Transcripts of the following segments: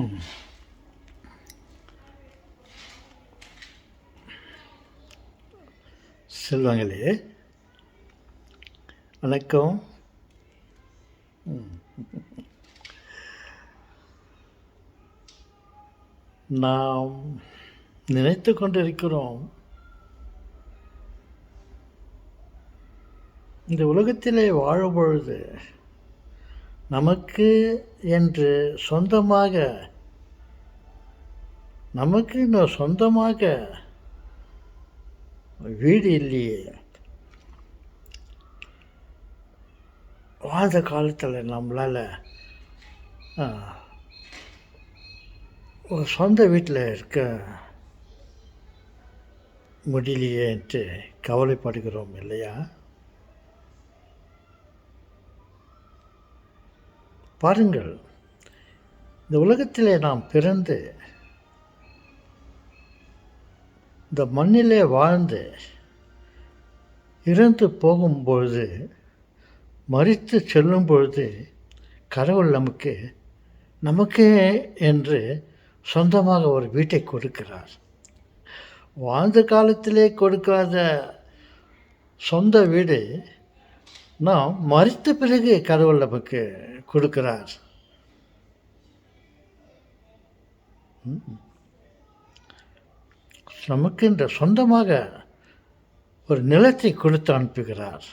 ம். செல்வங்களே, வணக்கம். நாம் நினைத்து கொண்டிருக்கிறோம், இந்த உலகத்திலே வாழும்பொழுது நமக்கு என்று சொந்தமாக வீடு இல்லையே. வாழ்ந்த காலத்தில் நம்மளால் ஒரு சொந்த வீட்டில் இருக்க முடியலையேன்ட்டு கவலைப்படுகிறோம் இல்லையா? பாருங்கள், இந்த உலகத்திலே நாம் பிறந்து இந்த மண்ணிலே வாழ்ந்து இறந்து போகும்பொழுது, மரித்து செல்லும் பொழுது கடவுள் நமக்கே என்று சொந்தமாக ஒரு வீட்டை கொடுக்கிறார். வாழ்ந்த காலத்திலே கொடுக்காத சொந்த வீடு நாம் மரித்த பிறகு கடவுள் நமக்கு கொடுக்கிறார். நமக்கு இந்த சொந்தமாக ஒரு நிலத்தை கொடுத்து அனுப்புகிறார்.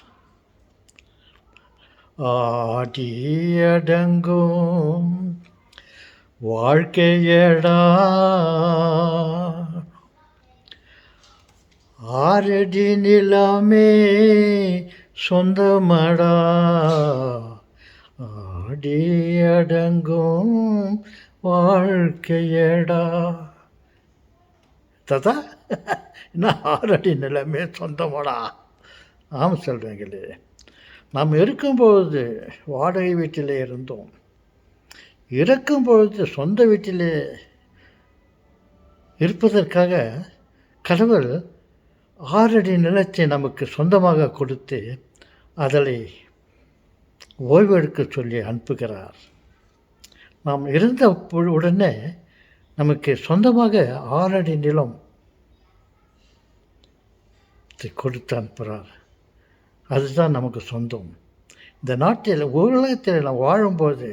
ஆடியடங்கும் வாழ்க்கையடா, ஆறடி நிலமே சொந்தமடா, ஆடியடங்கும் வாழ்க்கையடா. தாத்தா, என்ன 6 அடி நிலமே சொந்தமடா? ஆமாம் சொல்கிறீங்களே, நாம் இருக்கும்பொழுது வாடகை வீட்டிலே இருந்தோம். இறக்கும் பொழுது சொந்த வீட்டிலே இருப்பதற்காக கடவுள் 6 அடி நிலத்தை நமக்கு சொந்தமாக கொடுத்து அதனை ஓய்வெடுக்க சொல்லி அனுப்புகிறார். நாம் இருந்த உடனே நமக்கு சொந்தமாக 6 அடி நிலம் கொடுத்து அனுப்புகிறார். அதுதான் நமக்கு சொந்தம். இந்த நாட்டில் உலகத்தில் நாம் வாழும்போது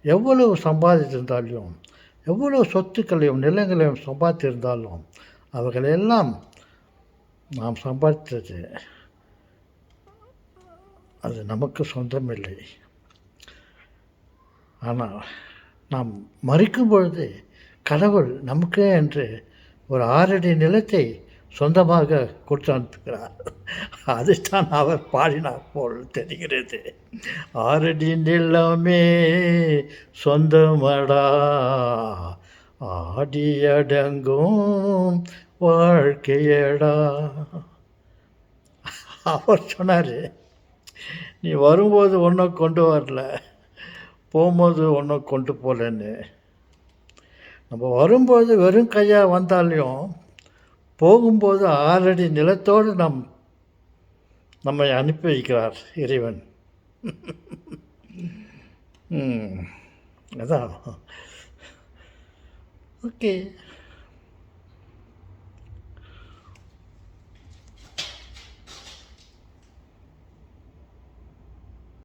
எவ்வளவு சம்பாதித்திருந்தாலும், எவ்வளவு சொத்துக்களையும் நிலங்களையும் சம்பாதித்திருந்தாலும், அவர்களெல்லாம் நாம் சம்பாதித்தது அது நமக்கு சொந்தமில்லை. ஆனால் நாம் மரிக்கும் பொழுது கடவுள் நமக்கு என்று ஒரு 6 அடி நிலத்தை சொந்தமாக கொடுத்து அனுப்புகிறார். அதுதான் அவர் பாடினார் போல் தெரிகிறது. 6 அடி நிலமே சொந்தமடா, ஆடியடங்கும் வாழ்க்கையடா. அவர் சொன்னார், நீ வரும்போது ஒன்றும் கொண்டு வரல, போகும்போது ஒன்றும் கொண்டு போகலன்னு. நம்ம வரும்போது வெறும் கையாக வந்தாலையும் போகும்போது 6 அடி நிலத்தோடு நம்மை அனுப்பி வைக்கிறார் இறைவன். அதான். ஓகே.